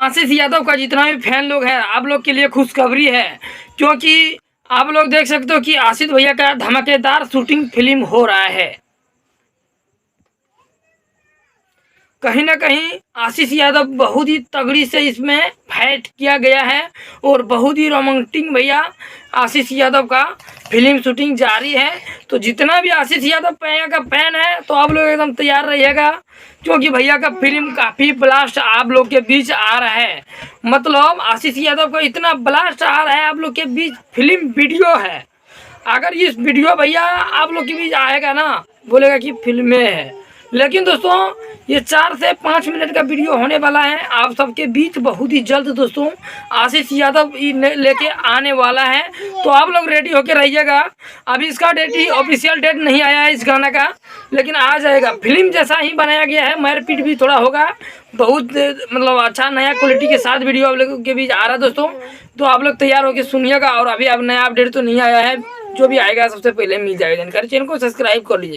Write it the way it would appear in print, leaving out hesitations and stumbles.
आशीष यादव का जितना भी फैन लोग हैं, आप लोग के लिए खुशखबरी है, क्योंकि आप लोग देख सकते हो कि आशीष भैया का धमाकेदार शूटिंग फिल्म हो रहा है। कहीं ना कहीं आशीष यादव बहुत ही तगड़ी से इसमें फाइट किया गया है और बहुत ही रोमांटिक भैया आशीष यादव का फिल्म शूटिंग जारी है। तो जितना भी आशीष यादव भैया का फैन है तो आप लोग एकदम तैयार रहिएगा, क्योंकि भैया का फिल्म काफ़ी ब्लास्ट आप लोग के बीच आ रहा है। मतलब आशीष यादव का इतना ब्लास्ट आ रहा है आप लोग के बीच, फिल्म वीडियो है। अगर इस वीडियो भैया आप लोग के बीच आएगा ना, बोलेगा कि फिल्में है, लेकिन दोस्तों ये 4 से 5 मिनट का वीडियो होने वाला है आप सबके बीच बहुत ही जल्द। दोस्तों आशीष यादव लेके आने वाला है, तो आप लोग रेडी होके रहिएगा। अभी इसका डेट ही ऑफिशियल डेट नहीं आया है इस गाना का, लेकिन आ जाएगा। फिल्म जैसा ही बनाया गया है, मारपीट भी थोड़ा होगा, बहुत मतलब अच्छा नया क्वालिटी के साथ वीडियो आप लोगों के बीच आ रहा है दोस्तों। तो आप लोग तैयार होकर सुनिएगा। और अभी अब नया अपडेट तो नहीं आया है, जो भी आएगा सबसे पहले मिल जाएगा जानकारी। चैनल को सब्सक्राइब कर लीजिए।